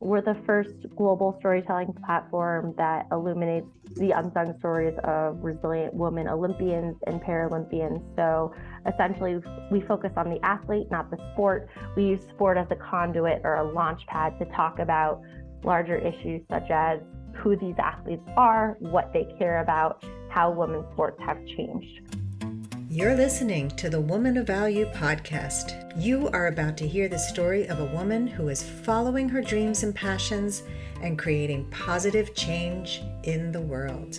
We're the first global storytelling platform that illuminates the unsung stories of resilient women Olympians and Paralympians. So essentially, we focus on the athlete, not the sport. We use sport as a conduit or a launch pad to talk about larger issues such as who these athletes are, what they care about, how women's sports have changed. You're listening to the Woman of Value podcast. You are about to hear the story of a woman who is following her dreams and passions and creating positive change in the world.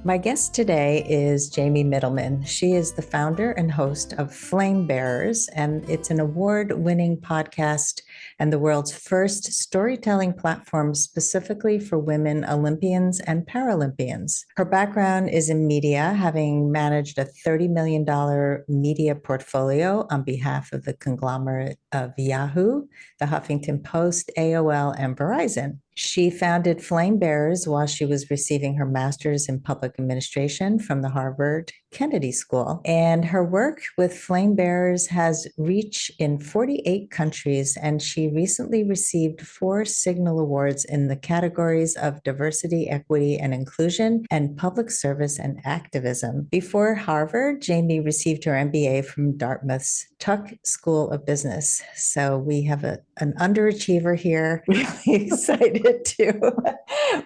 My guest today is Jamie Mittelman. She is the founder and host of Flame Bearers, and it's an award-winning podcast and the world's first storytelling platform specifically for women Olympians and Paralympians. Her background is in media, having managed a $30 million media portfolio on behalf of the conglomerate of Yahoo, the Huffington Post, AOL, and Verizon. She founded Flame Bearers while she was receiving her master's in public administration from the Harvard Kennedy School. And her work with Flame Bearers has reach in 48 countries, and she recently received 4 Signal Awards in the categories of diversity, equity, and inclusion, and public service and activism. Before Harvard, Jamie received her MBA from Dartmouth's Tuck School of Business. So we have an underachiever here. Really excited to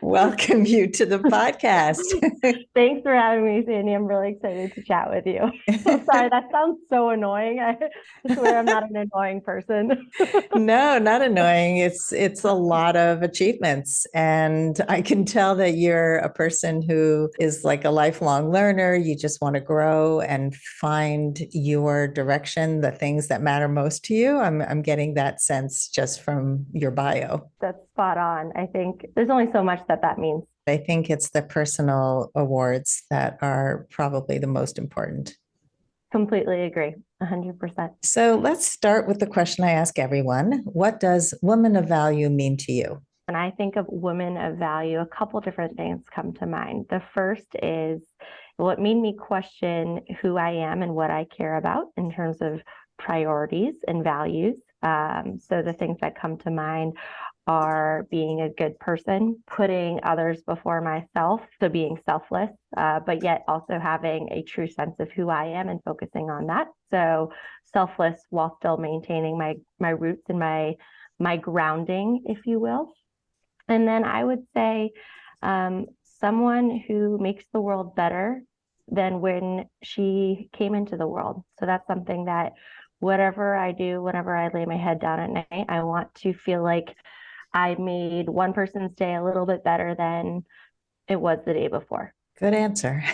welcome you to the podcast. Thanks for having me, Sandy. I'm really excited to chat with you. I'm sorry, that sounds so annoying. I swear I'm not an annoying person. No, not annoying. It's a lot of achievements. And I can tell that you're a person who is like a lifelong learner. You just want to grow and find your direction, the things that matter most to you. I'm getting that sense just from your bio. That's spot on. I think there's only so much that means. I think it's the personal awards that are probably the most important. Completely agree. 100%. So let's start with the question I ask everyone. What does woman of value mean to you? When I think of women of value, a couple different things come to mind. The first is what made me question who I am and what I care about in terms of priorities and values. So the things that come to mind are being a good person, putting others before myself, so being selfless, but yet also having a true sense of who I am and focusing on that. So selfless while still maintaining my roots and my grounding, if you will. And then I would say someone who makes the world better than when she came into the world. So that's something that whatever I do, whenever I lay my head down at night, I want to feel like I made one person's day a little bit better than it was the day before. Good answer.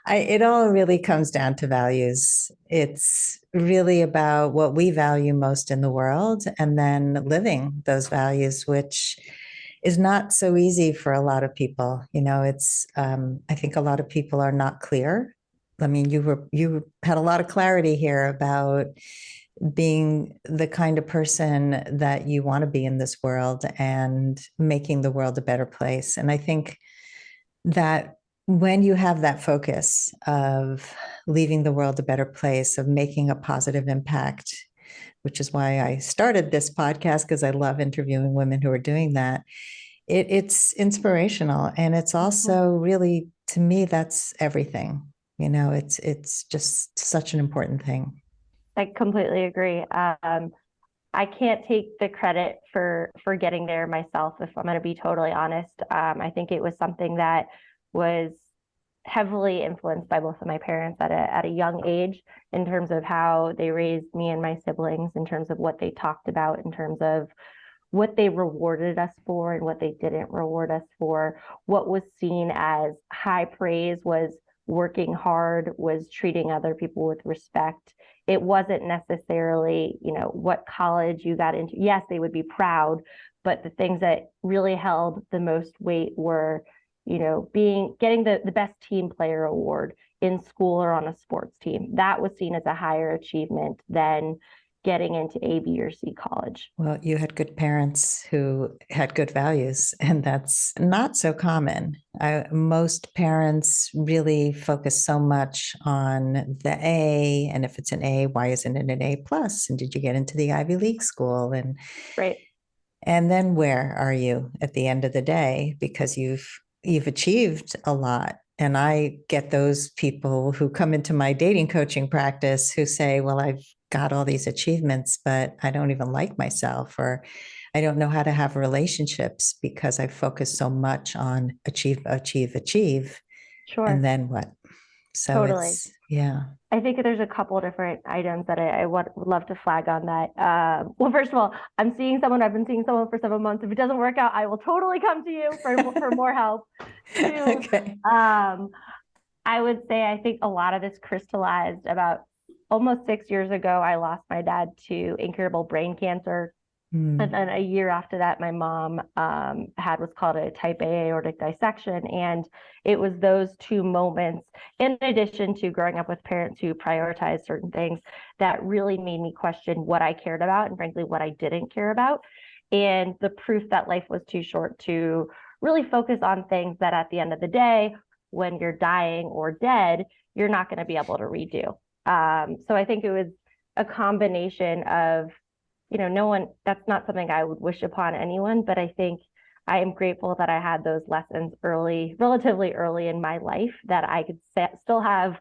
It all really comes down to values. It's really about what we value most in the world and then living those values, which is not so easy for a lot of people. You know, I think a lot of people are not clear. I mean, you had a lot of clarity here about being the kind of person that you want to be in this world and making the world a better place. And I think that when you have that focus of leaving the world a better place, of making a positive impact, which is why I started this podcast, because I love interviewing women who are doing that, it's inspirational. And it's also really, to me, that's everything. You know, it's just such an important thing. I completely agree. I can't take the credit for getting there myself, if I'm going to be totally honest. I think it was something that was heavily influenced by both of my parents at a young age in terms of how they raised me and my siblings, in terms of what they talked about, in terms of what they rewarded us for and what they didn't reward us for. What was seen as high praise was working hard, was treating other people with respect. It wasn't necessarily, what college you got into. Yes, they would be proud, but the things that really held the most weight were, getting the best team player award in school or on a sports team. That was seen as a higher achievement than getting into A, B, or C college. Well, you had good parents who had good values, and that's not so common. Most parents really focus so much on the A, and if it's an A, why isn't it an A plus? And did you get into the Ivy League school? And right. And then where are you at the end of the day? Because you've achieved a lot. And I get those people who come into my dating coaching practice who say, well, I've got all these achievements, but I don't even like myself, or I don't know how to have relationships because I focus so much on achieve, achieve, achieve. And Sure, then what? So totally. it's, yeah. I think there's a couple different items that I would love to flag on that. Well, first of all, I've been seeing someone for 7 months. If it doesn't work out, I will totally come to you for more help. Two, Okay. I would say I think a lot of this crystallized about almost 6 years ago. I lost my dad to incurable brain cancer. And Mm. then a year after that, my mom had what's called a type A aortic dissection. And it was those two moments, in addition to growing up with parents who prioritized certain things, that really made me question what I cared about and frankly, what I didn't care about. And the proof that life was too short to really focus on things that at the end of the day, when you're dying or dead, you're not going to be able to redo. So I think it was a combination of, no one, that's not something I would wish upon anyone, but I think I am grateful that I had those lessons relatively early in my life, that I could still have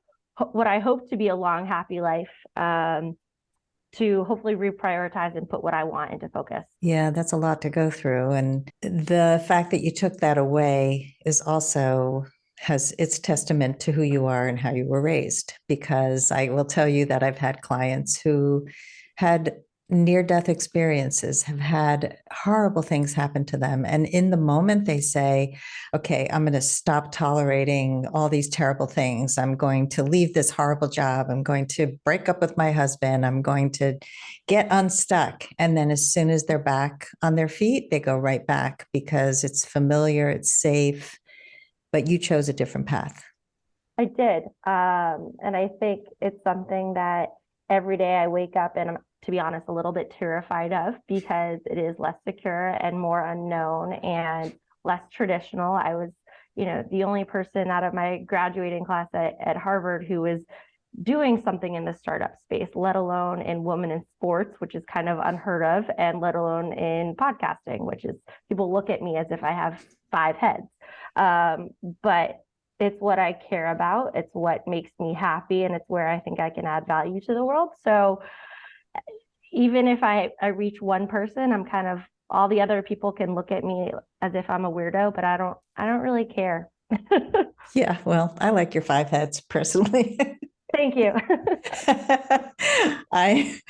what I hope to be a long, happy life, to hopefully reprioritize and put what I want into focus. Yeah, that's a lot to go through. And the fact that you took that away is also has its testament to who you are and how you were raised. Because I will tell you that I've had clients who had near-death experiences, have had horrible things happen to them. And in the moment, they say, okay, I'm going to stop tolerating all these terrible things. I'm going to leave this horrible job. I'm going to break up with my husband. I'm going to get unstuck. And then as soon as they're back on their feet, they go right back because it's familiar, it's safe, but you chose a different path. I did. And I think it's something that every day I wake up and I'm, to be honest, a little bit terrified of, because it is less secure and more unknown and less traditional. I was, the only person out of my graduating class at Harvard who was doing something in the startup space, let alone in women in sports, which is kind of unheard of, and let alone in podcasting, which is, people look at me as if I have 5 heads. But it's what I care about. It's what makes me happy. And it's where I think I can add value to the world. So even if I reach one person, I'm kind of, all the other people can look at me as if I'm a weirdo, but I don't really care. Yeah, well, I like your 5 heads personally. Thank you. I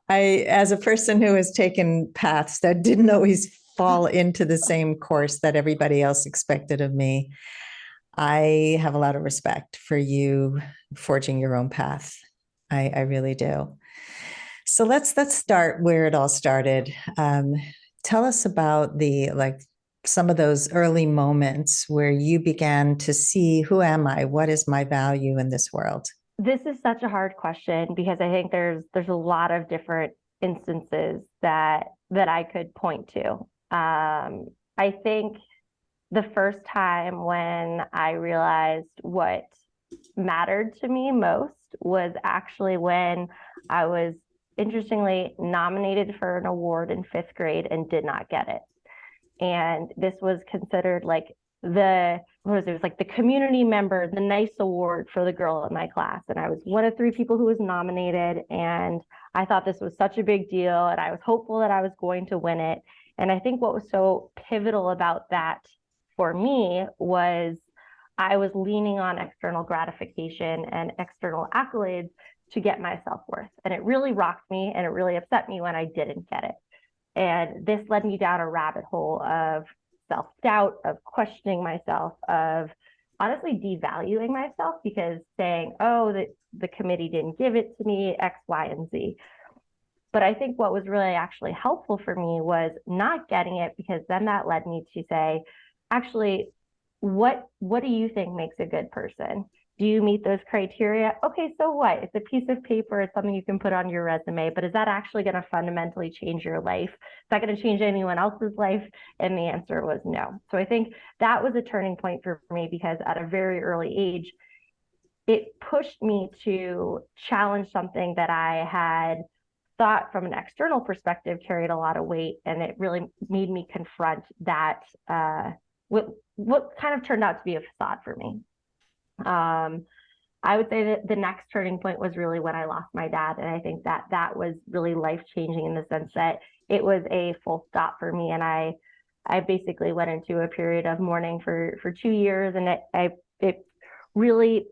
as a person who has taken paths that didn't always fall into the same course that everybody else expected of me, I have a lot of respect for you forging your own path. I really do. So let's start where it all started. Tell us about some of those early moments where you began to see, who am I? What is my value in this world? This is such a hard question, because I think there's a lot of different instances that I could point to. I think the first time when I realized what mattered to me most was actually when I was, interestingly, nominated for an award in 5th grade and did not get it. And this was considered like it was like the community member, the nice award for the girl in my class. And I was one of 3 people who was nominated. And I thought this was such a big deal. And I was hopeful that I was going to win it. And I think what was so pivotal about that for me was I was leaning on external gratification and external accolades to get my self-worth. And it really rocked me and it really upset me when I didn't get it. And this led me down a rabbit hole of self-doubt, of questioning myself, of honestly devaluing myself, because saying, oh, the committee didn't give it to me, X, Y, and Z. But I think what was really actually helpful for me was not getting it, because then that led me to say, actually, what do you think makes a good person? Do you meet those criteria? Okay, so what? It's a piece of paper. It's something you can put on your resume, but is that actually going to fundamentally change your life? Is that going to change anyone else's life? And the answer was no. So I think that was a turning point for me, because at a very early age, it pushed me to challenge something that I had thought from an external perspective carried a lot of weight, and it really made me confront that what kind of turned out to be a facade for me. I would say that the next turning point was really when I lost my dad, and I think that was really life-changing in the sense that it was a full stop for me, and I basically went into a period of mourning for 2 years, and it really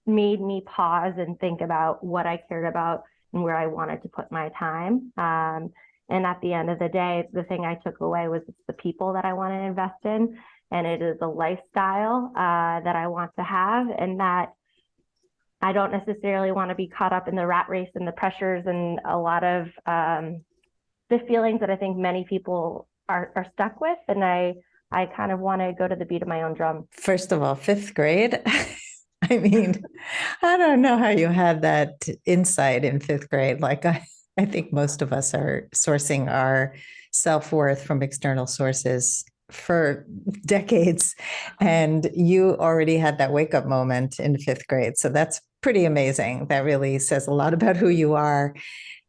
made me pause and think about what I cared about and where I wanted to put my time. And at the end of the day, the thing I took away was it's the people that I want to invest in, and it is a lifestyle that I want to have, and that I don't necessarily want to be caught up in the rat race and the pressures and a lot of the feelings that I think many people are stuck with. And I kind of want to go to the beat of my own drum. First of all, fifth grade. I mean, I don't know how you had that insight in fifth grade. Like I think most of us are sourcing our self-worth from external sources for decades. And you already had that wake-up moment in fifth grade. So that's pretty amazing. That really says a lot about who you are.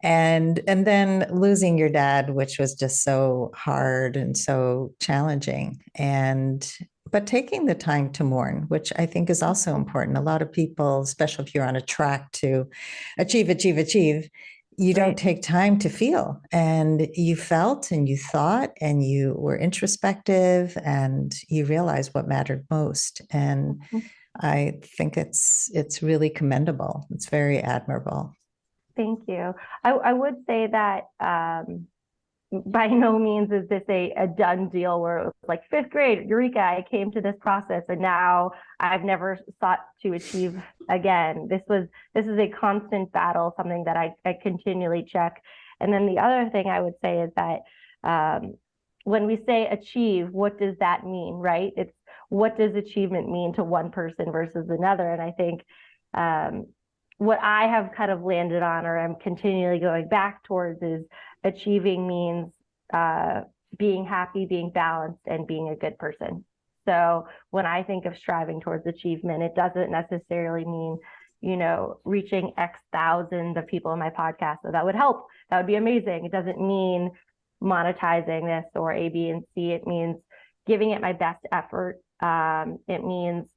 And then losing your dad, which was just so hard and so challenging. But taking the time to mourn, which I think is also important. A lot of people, especially if you're on a track to achieve, you don't take time to feel. And you felt and you thought and you were introspective and you realized what mattered most. And I think it's really commendable. It's very admirable. Thank you. I would say that by no means is this a done deal where it was like fifth grade, eureka, I came to this process and now I've never sought to achieve again. This is a constant battle, something that I continually check. And then the other thing I would say is that when we say achieve, what does that mean, right? It's what does achievement mean to one person versus another? And I think what I have kind of landed on, or I'm continually going back towards, is achieving means being happy, being balanced, and being a good person. So when I think of striving towards achievement, it doesn't necessarily mean, reaching X thousands of people in my podcast. So that would help. That would be amazing. It doesn't mean monetizing this or A, B, and C. It means giving it my best effort. It means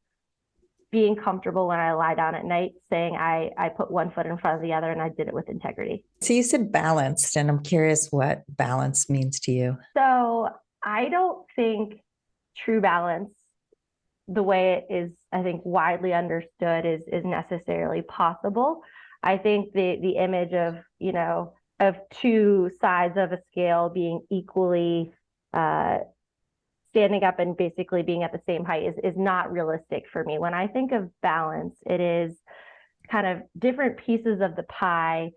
being comfortable when I lie down at night, saying I put one foot in front of the other and I did it with integrity. So you said balanced, and I'm curious what balance means to you. So I don't think true balance, the way it is, I think, widely understood, is necessarily possible. I think the image of two sides of a scale being equally standing up and basically being at the same height is not realistic for me. When I think of balance, it is kind of different pieces of the pie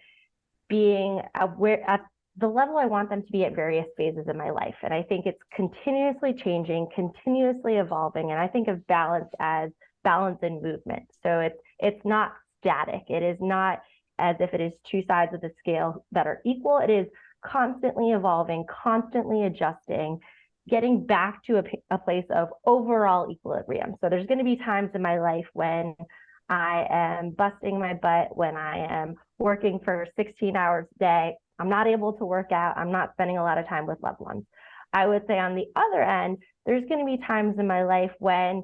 being aware at the level I want them to be at various phases in my life. And I think it's continuously changing, continuously evolving. And I think of balance as balance and movement. So it's not static. It is not as if it is two sides of the scale that are equal. It is constantly evolving, constantly adjusting, getting back to a place of overall equilibrium. So there's going to be times in my life when I am busting my butt, when I am working for 16 hours a day. I'm not able to work out. I'm not spending a lot of time with loved ones. I would say on the other end, there's going to be times in my life when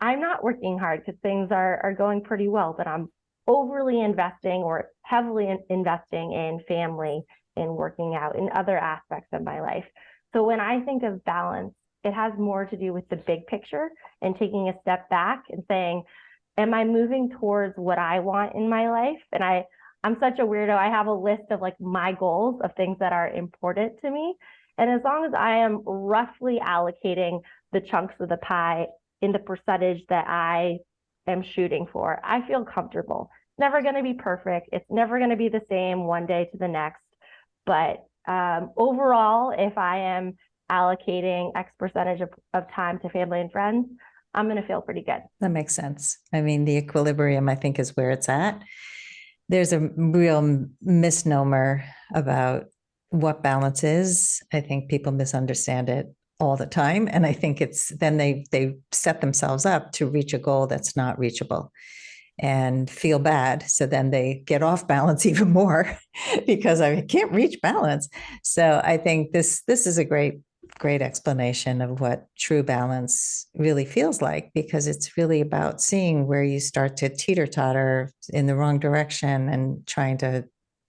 I'm not working hard because things are going pretty well, but I'm overly investing or heavily investing in family, in working out, in other aspects of my life. So when I think of balance, it has more to do with the big picture and taking a step back and saying, am I moving towards what I want in my life? And I'm such a weirdo. I have a list of like my goals of things that are important to me. And as long as I am roughly allocating the chunks of the pie in the percentage that I am shooting for, I feel comfortable. It's never going to be perfect. It's never going to be the same one day to the next. But overall, if I am allocating X percentage of time to family and friends, I'm going to feel pretty good. That makes sense. I mean, the equilibrium, I think, is where it's at. There's a real misnomer about what balance is. I think people misunderstand it all the time. And I think it's then they set themselves up to reach a goal that's not reachable. and feel bad. So then they get off balance even more because I can't reach balance. So I think this is a great explanation of what true balance really feels like, because it's really about seeing where you start to teeter-totter in the wrong direction and trying to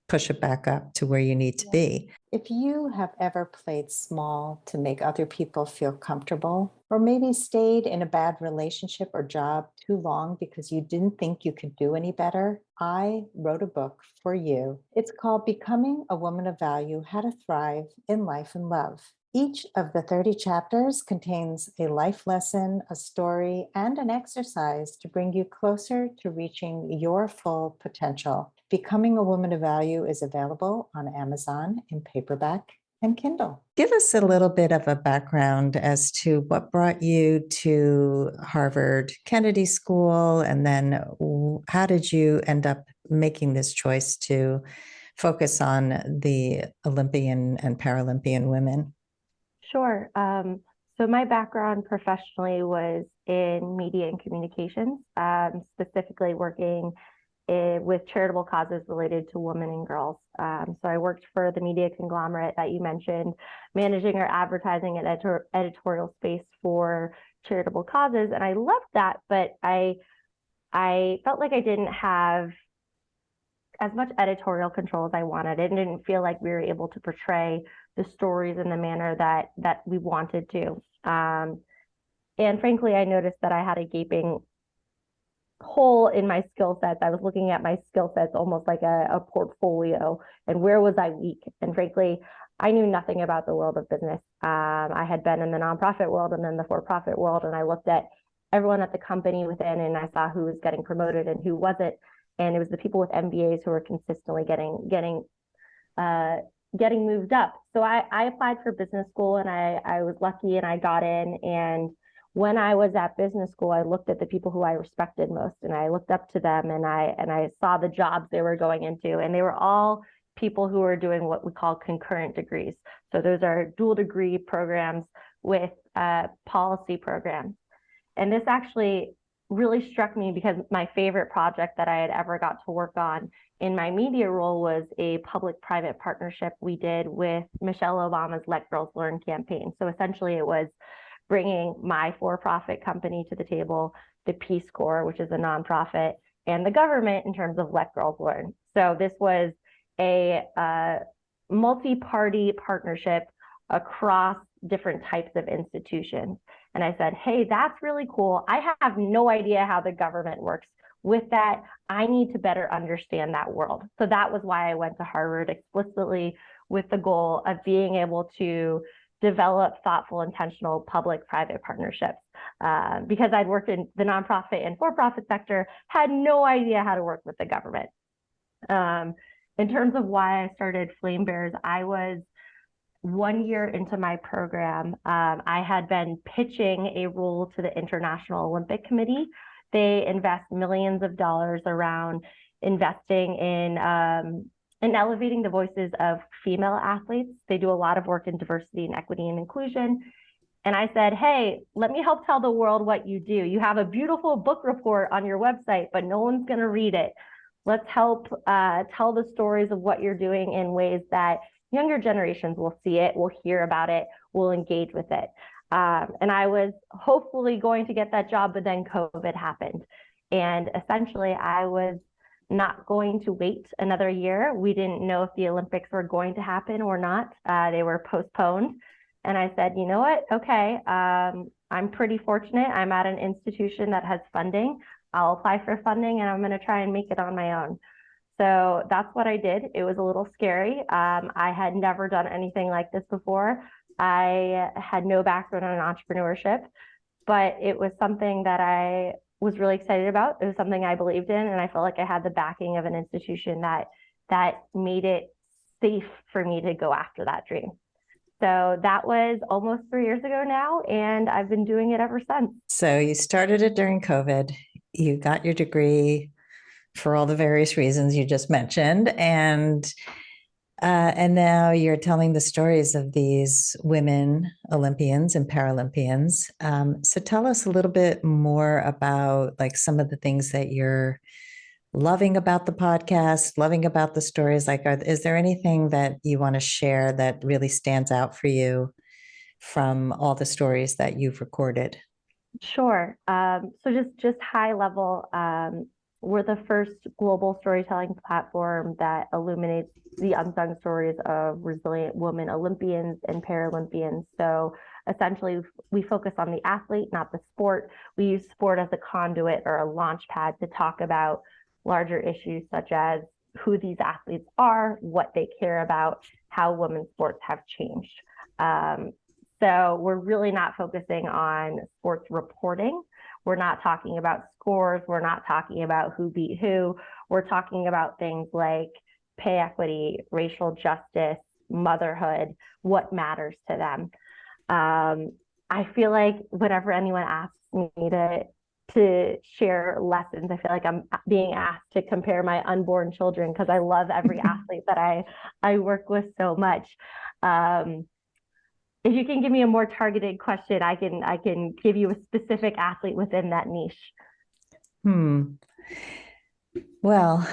push it back up to where you need to be. If you have ever played small to make other people feel comfortable, or maybe stayed in a bad relationship or job too long because you didn't think you could do any better, I wrote a book for you. It's called Becoming a Woman of Value: How to Thrive in Life and Love. Each of the 30 chapters contains a life lesson, a story, and an exercise to bring you closer to reaching your full potential. Becoming a Woman of Value is available on Amazon in paperback and Kindle. Give us a little bit of a background as to what brought you to Harvard Kennedy School, and then how did you end up making this choice to focus on the Olympian and Paralympian women? Sure. So my background professionally was in media and communications, specifically working with charitable causes related to women and girls. So I worked for the media conglomerate that you mentioned, managing our advertising and editorial space for charitable causes. And I loved that, but I felt like I didn't have as much editorial control as I wanted. It didn't feel like we were able to portray the stories in the manner that we wanted to. And frankly, I noticed that I had a gaping hole in my skill sets. I was looking at my skill sets almost like a portfolio, and where was I weak? And frankly, I knew nothing about the world of business. I had been in the nonprofit world and then the for-profit world, and I looked at everyone at the company within, and I saw who was getting promoted and who wasn't. And it was the people with MBAs who were consistently getting moved up. So I applied for business school, and I was lucky and I got in. And when I was at business school, I looked at the people who I respected most, and I looked up to them, and I saw the jobs they were going into, and they were all people who were doing what we call concurrent degrees. So those are dual degree programs with policy programs. And this actually really struck me because my favorite project that I had ever got to work on in my media role was a public-private partnership we did with Michelle Obama's Let Girls Learn campaign. So essentially it was bringing my for-profit company to the table, the Peace Corps, which is a nonprofit, and the government in terms of Let Girls Learn. So this was a multi-party partnership across different types of institutions. And I said, hey, that's really cool. I have no idea how the government works. With that, I need to better understand that world. So that was why I went to Harvard, explicitly with the goal of being able to develop thoughtful, intentional public-private partnerships. Because I'd worked in the nonprofit and for-profit sector, had no idea how to work with the government. In terms of why I started Flame Bears, I was 1 year into my program. I had been pitching a role to the International Olympic Committee. They invest millions of dollars around investing in elevating the voices of female athletes. They do a lot of work in diversity and equity and inclusion. And I said, hey, let me help tell the world what you do. You have a beautiful book report on your website, but no one's going to read it. Let's help tell the stories of what you're doing in ways that younger generations will see it, will hear about it, will engage with it. And I was hopefully going to get that job, but then COVID happened. And essentially, I was not going to wait another year. We didn't know if the Olympics were going to happen or not. They were postponed. And I said, you know what? Okay, I'm pretty fortunate. I'm at an institution that has funding. I'll apply for funding, and I'm going to try and make it on my own. So that's what I did. It was a little scary. I had never done anything like this before. I had no background in entrepreneurship, but it was something that I was really excited about. It was something I believed in, and I felt like I had the backing of an institution that made it safe for me to go after that dream. So that was almost 3 years ago now, and I've been doing it ever since. So you started it during COVID. You got your degree for all the various reasons you just mentioned. And And now you're telling the stories of these women Olympians and Paralympians. So tell us a little bit more about like some of the things that you're loving about the podcast, loving about the stories. Like, is there anything that you want to share that really stands out for you from all the stories that you've recorded? Sure. So just high level, we're the first global storytelling platform that illuminates the unsung stories of resilient women Olympians and Paralympians. So essentially, we focus on the athlete, not the sport. We use sport as a conduit or a launch pad to talk about larger issues such as who these athletes are, what they care about, how women's sports have changed. So we're really not focusing on sports reporting. We're not talking about scores. We're not talking about who beat who. We're talking about things like pay equity, racial justice, motherhood, what matters to them. I feel like whenever anyone asks me to share lessons, I feel like I'm being asked to compare my unborn children because I love every athlete that I work with so much. If you can give me a more targeted question, I can give you a specific athlete within that niche. Well,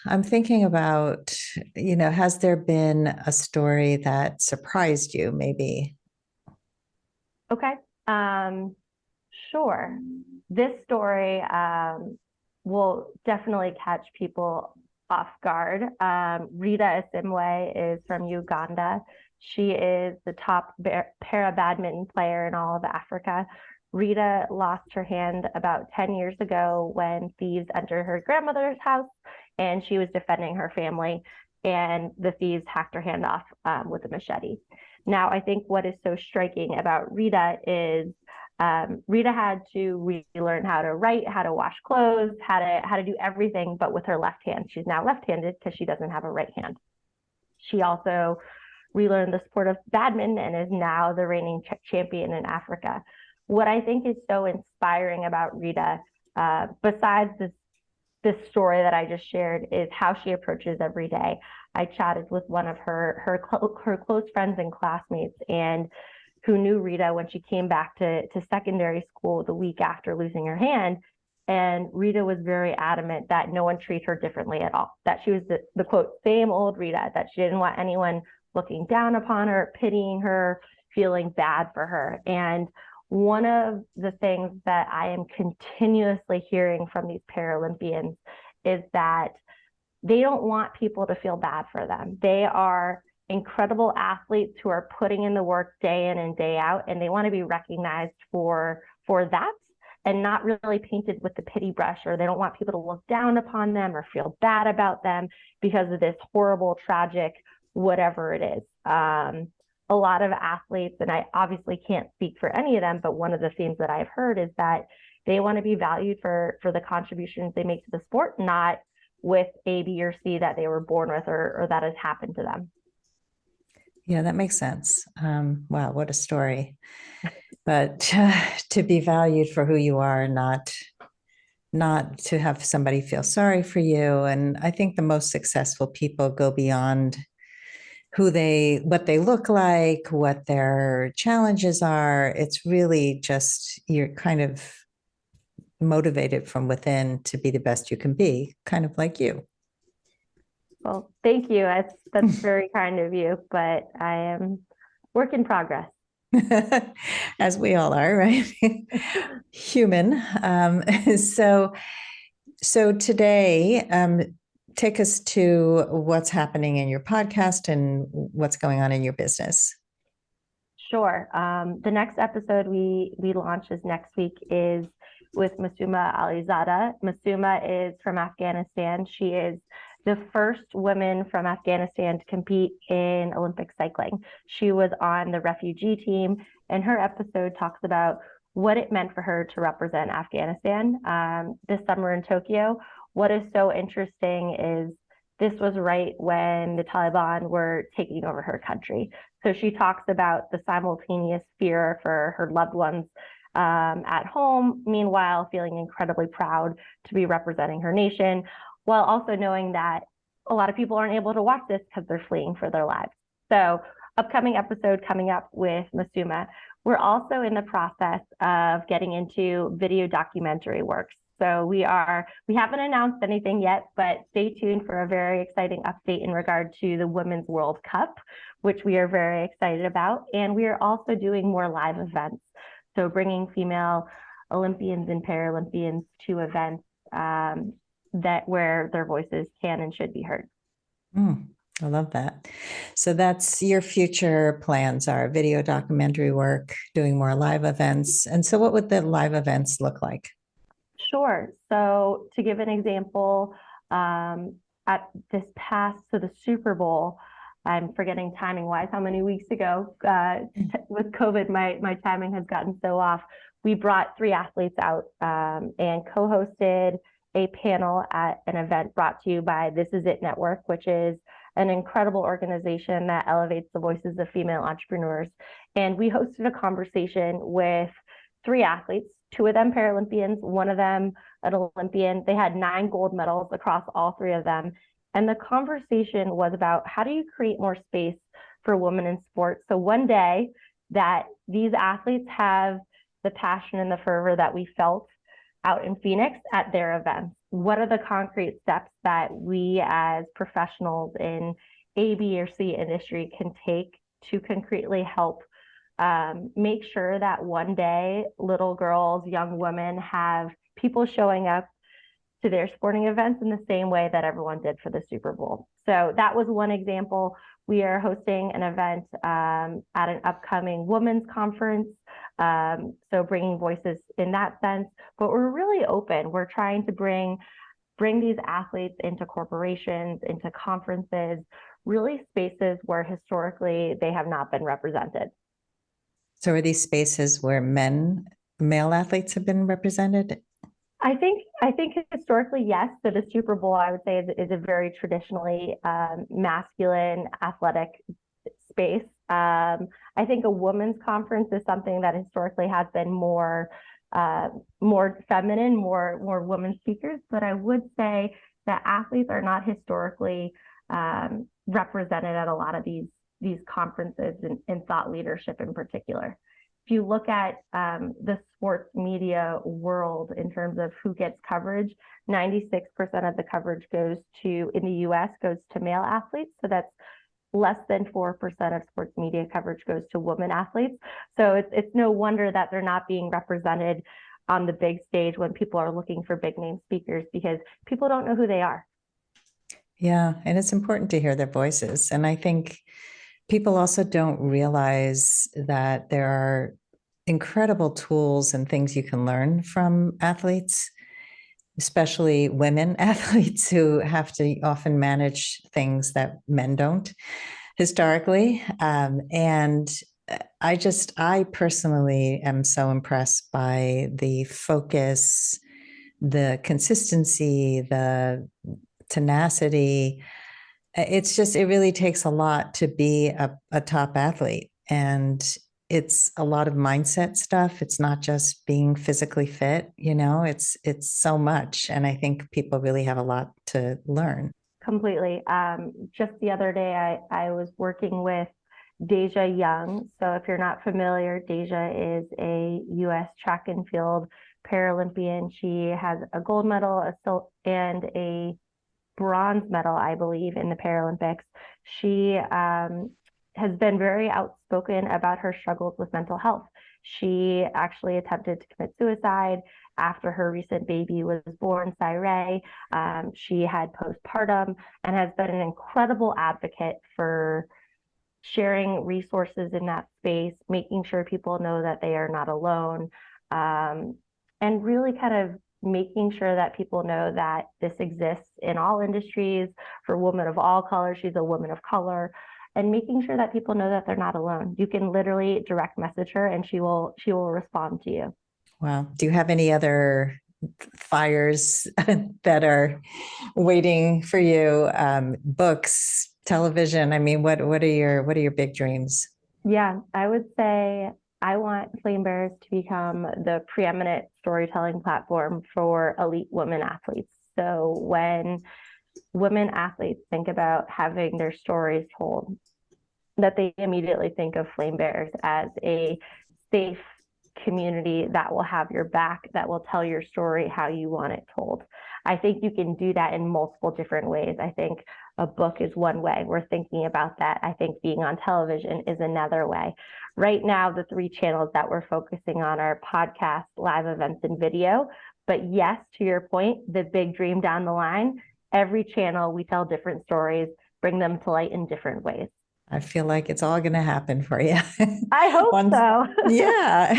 I'm thinking about, has there been a story that surprised you, maybe? Okay. Sure. This story will definitely catch people off guard. Rita Asimwe is from Uganda. She is the top para badminton player in all of Africa. Rita lost her hand about 10 years ago when thieves entered her grandmother's house and she was defending her family, and the thieves hacked her hand off with a machete. Now, I think what is so striking about Rita is Rita had to relearn how to write, how to wash clothes, how to do everything, but with her left hand. She's now left-handed because she doesn't have a right hand. She also relearned the sport of badminton and is now the reigning champion in Africa. What I think is so inspiring about Rita, besides this story that I just shared, is how she approaches every day. I chatted with one of her close friends and classmates, and who knew Rita when she came back to secondary school the week after losing her hand. And Rita was very adamant that no one treat her differently at all, that she was the quote, same old Rita, that she didn't want anyone looking down upon her, pitying her, feeling bad for her. And one of the things that I am continuously hearing from these Paralympians is that they don't want people to feel bad for them. They are incredible athletes who are putting in the work day in and day out, and they want to be recognized for that and not really painted with the pity brush, or they don't want people to look down upon them or feel bad about them because of this horrible, tragic, whatever it is. A lot of athletes, and I obviously can't speak for any of them, but one of the themes that I've heard is that they want to be valued for the contributions they make to the sport, not with A, B, or C that they were born with or that has happened to them. Yeah, that makes sense. Wow, what a story. But to be valued for who you are, not to have somebody feel sorry for you. And I think the most successful people go beyond what they look like, what their challenges are. It's really just you're kind of motivated from within to be the best you can be, kind of like you. Well, thank you. That's very kind of you, but I am work in progress. As we all are, right? Human. So today, take us to what's happening in your podcast and what's going on in your business. Sure. The next episode we launch is next week is with Masuma Alizada. Masuma is from Afghanistan. She is the first woman from Afghanistan to compete in Olympic cycling. She was on the refugee team, and her episode talks about what it meant for her to represent Afghanistan this summer in Tokyo. What is so interesting is this was right when the Taliban were taking over her country. So she talks about the simultaneous fear for her loved ones at home, meanwhile feeling incredibly proud to be representing her nation, while also knowing that a lot of people aren't able to watch this because they're fleeing for their lives. So upcoming episode coming up with Masuma. We're also in the process of getting into video documentary work. So we haven't announced anything yet, but stay tuned for a very exciting update in regard to the Women's World Cup, which we are very excited about. And we are also doing more live events. So bringing female Olympians and Paralympians to events where their voices can and should be heard. I love that. So that's your future plans are video documentary work, doing more live events. And so what would the live events look like? Sure. So to give an example, at this past, the Super Bowl, I'm forgetting timing wise how many weeks ago, with COVID, my timing has gotten so off. We brought 3 athletes out and co-hosted a panel at an event brought to you by This Is It Network, which is an incredible organization that elevates the voices of female entrepreneurs. And we hosted a conversation with 3 athletes, 2 of them Paralympians, 1 of them an Olympian. They had 9 gold medals across all 3 of them. And the conversation was about how do you create more space for women in sports? So one day that these athletes have the passion and the fervor that we felt out in Phoenix at their events. What are the concrete steps that we as professionals in A, B, or C industry can take to concretely help make sure that one day little girls, young women have people showing up to their sporting events in the same way that everyone did for the Super Bowl. So that was one example. We are hosting an event at an upcoming women's conference. So bringing voices in that sense, but we're really open. We're trying to bring these athletes into corporations, into conferences, really spaces where historically they have not been represented. So are these spaces where male athletes have been represented? I think historically, yes. So the Super Bowl, I would say, is a very traditionally masculine athletic space. I think a women's conference is something that historically has been more feminine, more women speakers. But I would say that athletes are not historically represented at a lot of these conferences in thought leadership in particular. If you look at the sports media world in terms of who gets coverage, 96% of the coverage in the US goes to male athletes. So that's less than 4% of sports media coverage goes to women athletes. So it's no wonder that they're not being represented on the big stage when people are looking for big name speakers, because people don't know who they are. Yeah, and it's important to hear their voices. And I think people also don't realize that there are incredible tools and things you can learn from athletes, especially women athletes who have to often manage things that men don't historically. And I personally am so impressed by the focus, the consistency, the tenacity. It really takes a lot to be a top athlete. And it's a lot of mindset stuff. It's not just being physically fit, it's so much. And I think people really have a lot to learn. Completely. Just the other day, I was working with Deja Young. So if you're not familiar, Deja is a U.S. track and field Paralympian. She has a gold medal, a silver, and a bronze medal, I believe, in the Paralympics. She has been very outspoken about her struggles with mental health. She actually attempted to commit suicide after her recent baby was born, Cyree. She had postpartum and has been an incredible advocate for sharing resources in that space, making sure people know that they are not alone, and really kind of making sure that people know that this exists in all industries for women of all colors. She's a woman of color, and making sure that people know that they're not alone. You can literally direct message her and she will respond to you. Wow. Do you have any other fires that are waiting for you? Books, television? I mean, what are your big dreams? Yeah, I would say I want Flame Bearers to become the preeminent storytelling platform for elite women athletes. So when women athletes think about having their stories told, that they immediately think of Flame Bearers as a safe community that will have your back, that will tell your story how you want it told. I think you can do that in multiple different ways. I think a book is one way. We're thinking about that. I think being on television is another way. Right now, the three channels that we're focusing on are podcast, live events, and video. But yes, to your point, the big dream down the line, every channel, we tell different stories, bring them to light in different ways. I feel like it's all going to happen for you. I hope so. Yeah.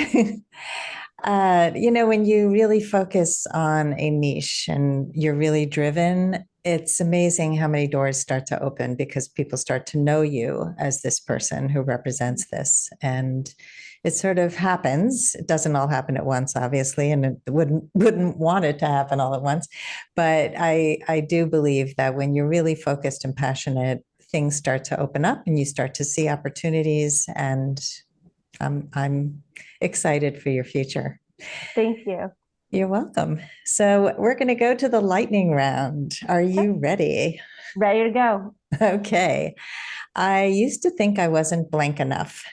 When you really focus on a niche and you're really driven, it's amazing how many doors start to open because people start to know you as this person who represents this. And it sort of happens. It doesn't all happen at once, obviously, and it wouldn't want it to happen all at once. But I do believe that when you're really focused and passionate, things start to open up and you start to see opportunities. And I'm excited for your future. Thank you. You're welcome. So we're going to go to the lightning round. Are you ready? Ready to go. Okay. I used to think I wasn't blank enough.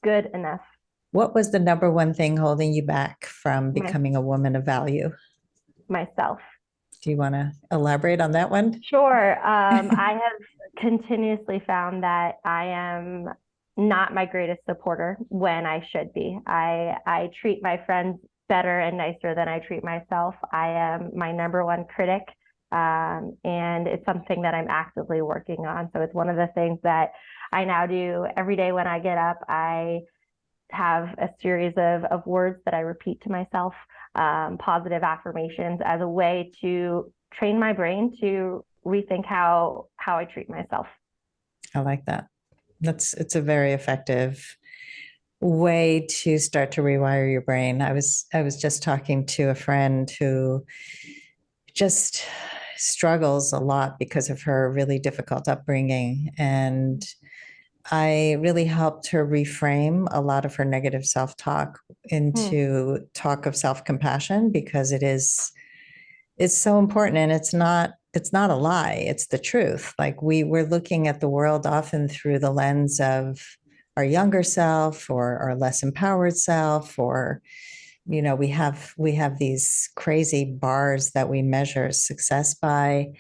Good enough. What was the number one thing holding you back from becoming a woman of value? Myself. Do you want to elaborate on that one? Sure. I have continuously found that I am not my greatest supporter when I should be. I treat my friends better and nicer than I treat myself. I am my number one critic, and it's something that I'm actively working on. So it's one of the things that I now do every day when I get up. I have a series of words that I repeat to myself, positive affirmations, as a way to train my brain to rethink how I treat myself. I like that. It's a very effective way to start to rewire your brain. I was just talking to a friend who just struggles a lot because of her really difficult upbringing, and I really helped her reframe a lot of her negative self-talk into talk of self-compassion, because it's so important, and it's not a lie, it's the truth. Like we're looking at the world often through the lens of our younger self or our less empowered self, or we have these crazy bars that we measure success by,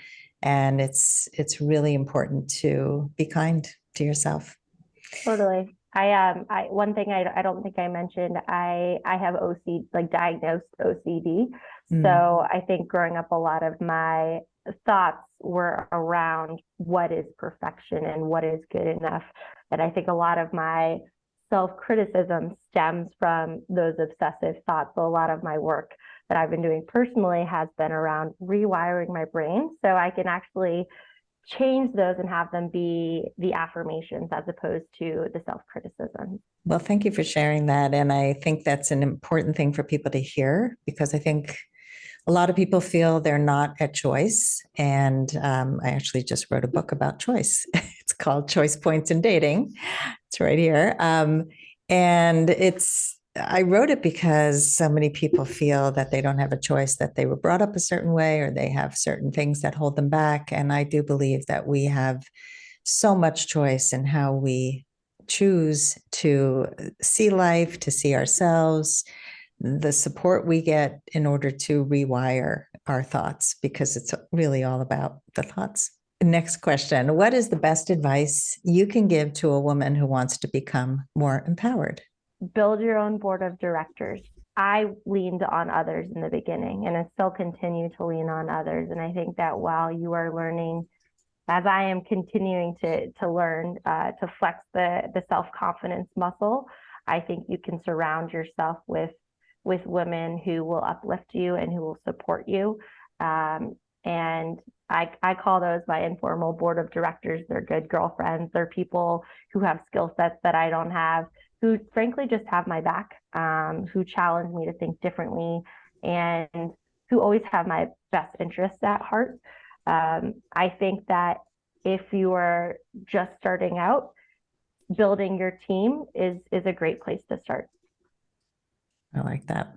and it's really important to be kind to yourself. Totally. One thing I don't think I mentioned, I have OCD, like diagnosed OCD. So I think growing up, a lot of my thoughts were around what is perfection and what is good enough. And I think a lot of my self-criticism stems from those obsessive thoughts. So a lot of my work that I've been doing personally has been around rewiring my brain so I can actually change those and have them be the affirmations as opposed to the self-criticism. Well, thank you for sharing that. And I think that's an important thing for people to hear, because I think a lot of people feel they're not at choice. And I actually just wrote a book about choice. It's called Choice Points in Dating. It's right here. And I wrote it because so many people feel that they don't have a choice, that they were brought up a certain way, or they have certain things that hold them back. And I do believe that we have so much choice in how we choose to see life, to see ourselves, the support we get in order to rewire our thoughts, because it's really all about the thoughts. Next question. What is the best advice you can give to a woman who wants to become more empowered? Build your own board of directors. I leaned on others in the beginning, and I still continue to lean on others. And I think that while you are learning, as I am continuing to learn to flex the self-confidence muscle, I think you can surround yourself with women who will uplift you and who will support you. And I call those my informal board of directors. They're good girlfriends. They're people who have skill sets that I don't have, who frankly just have my back, who challenge me to think differently, and who always have my best interests at heart. I think that if you are just starting out, building your team is a great place to start. I like that.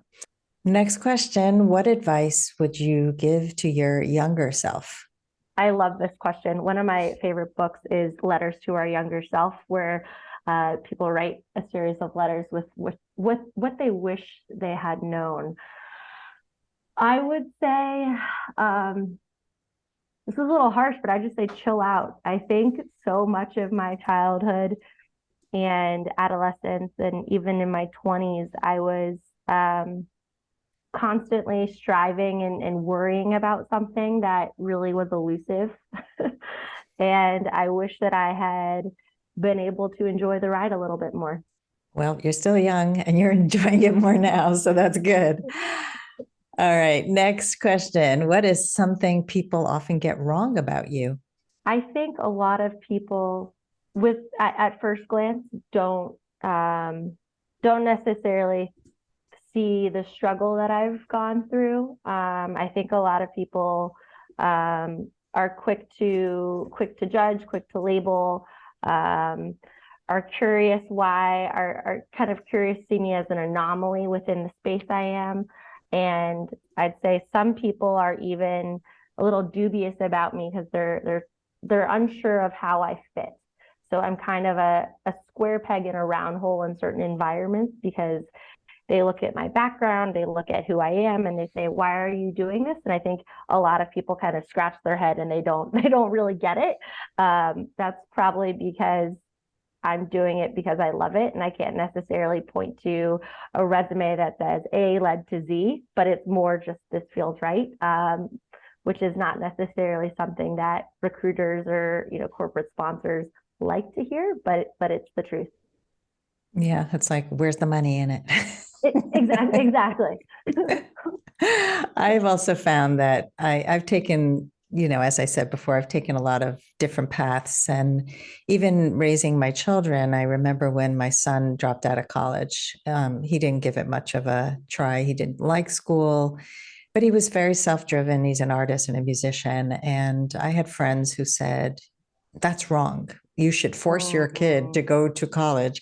Next question. What advice would you give to your younger self? I love this question. One of my favorite books is Letters to Our Younger Self, where people write a series of letters with what they wish they had known. I would say, this is a little harsh, but I just say chill out. I think so much of my childhood and adolescence, and even in my 20s, I was constantly striving and worrying about something that really was elusive. And I wish that I had been able to enjoy the ride a little bit more. Well, you're still young and you're enjoying it more now, so that's good. All right, next question. What is something people often get wrong about you? I think a lot of people at first glance don't necessarily see the struggle that I've gone through. I think a lot of people are quick to judge, quick to label, are curious why, are kind of curious to see me as an anomaly within the space I am. And I'd say some people are even a little dubious about me because they're unsure of how I fit. So I'm kind of a square peg in a round hole in certain environments, because they look at my background, they look at who I am, and they say, why are you doing this? And I think a lot of people kind of scratch their head and they don't really get it. That's probably because I'm doing it because I love it, and I can't necessarily point to a resume that says A led to Z, but it's more just this feels right, which is not necessarily something that recruiters or corporate sponsors like to hear, but it's the truth. Yeah, it's like, where's the money in it? Exactly. I've also found that I've taken, as I said before, I've taken a lot of different paths, and even raising my children. I remember when my son dropped out of college, he didn't give it much of a try. He didn't like school, but he was very self-driven. He's an artist and a musician. And I had friends who said, that's wrong. You should force your kid to go to college.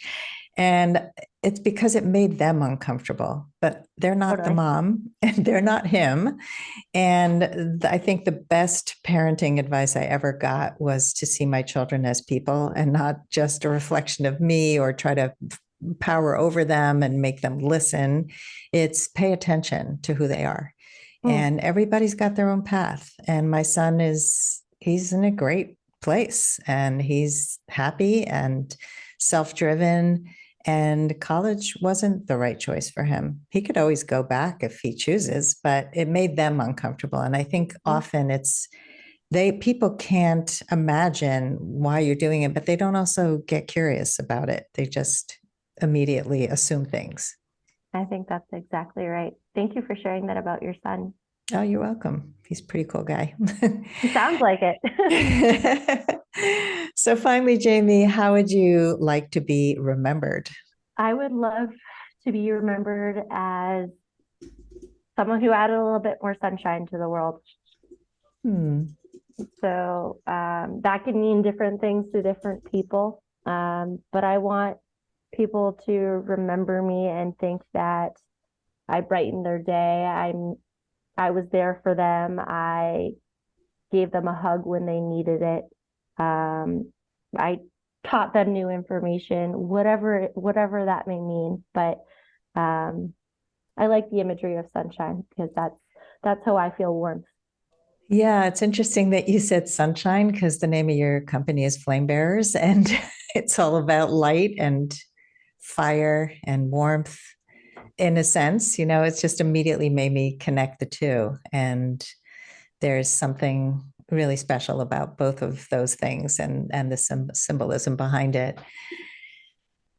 And it's because it made them uncomfortable, but they're not the mom and they're not him. And I think the best parenting advice I ever got was to see my children as people and not just a reflection of me or try to power over them and make them listen. It's pay attention to who they are. And everybody's got their own path. And my son he's in a great place and he's happy and self-driven. And college wasn't the right choice for him. He could always go back if he chooses, but it made them uncomfortable. And I think often people can't imagine why you're doing it, but they don't also get curious about it. They just immediately assume things. I think that's exactly right. Thank you for sharing that about your son. Oh, you're welcome. He's a pretty cool guy. He sounds like it. So finally, Jamie, how would you like to be remembered? I would love to be remembered as someone who added a little bit more sunshine to the world. So that can mean different things to different people. But I want people to remember me and think that I brightened their day. I was there for them. I gave them a hug when they needed it. I taught them new information, whatever that may mean. But I like the imagery of sunshine because that's how I feel warmth. Yeah, it's interesting that you said sunshine because the name of your company is Flame Bearers, and it's all about light and fire and warmth. In a sense, it's just immediately made me connect the two. And there's something really special about both of those things and the symbolism behind it.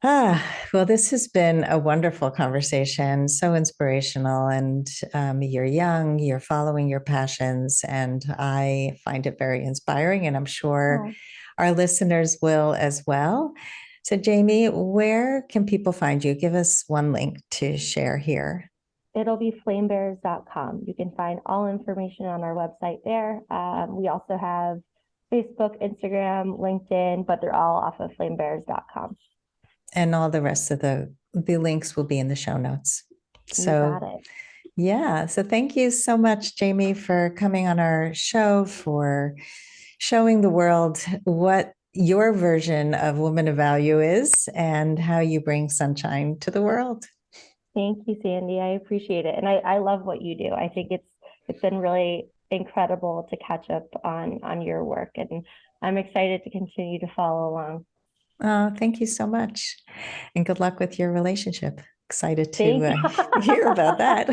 Well, this has been a wonderful conversation, so inspirational. And you're young, you're following your passions, and I find it very inspiring. And I'm sure our listeners will as well. So, Jamie, where can people find you? Give us one link to share here. It'll be flamebearers.com. You can find all information on our website there. We also have Facebook, Instagram, LinkedIn, but they're all off of flamebearers.com. And all the rest of the links will be in the show notes. So, you got it. Yeah. So thank you so much, Jamie, for coming on our show, for showing the world what your version of woman of value is and how you bring sunshine to the world. Thank you, Sandy. I appreciate it. And I love what you do. I think it's been really incredible to catch up on your work. And I'm excited to continue to follow along. Oh, thank you so much. And good luck with your relationship. Excited to Thank hear about that.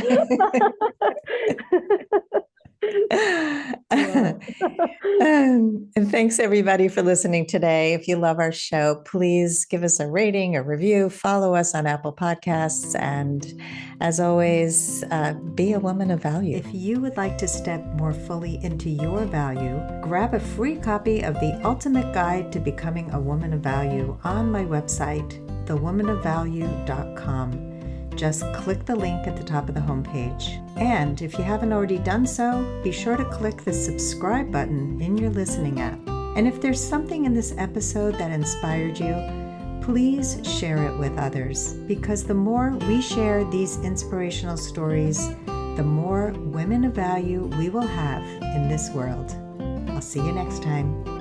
And thanks everybody for listening today. If you love our show, please give us a rating, a review, follow us on Apple Podcasts, and as always, be a woman of value. If you would like to step more fully into your value, grab a free copy of The Ultimate Guide to Becoming a Woman of Value on my website, thewomanofvalue.com. Just click the link at the top of the homepage. And if you haven't already done so, be sure to click the subscribe button in your listening app. And if there's something in this episode that inspired you, please share it with others, because the more we share these inspirational stories, the more women of value we will have in this world. I'll see you next time.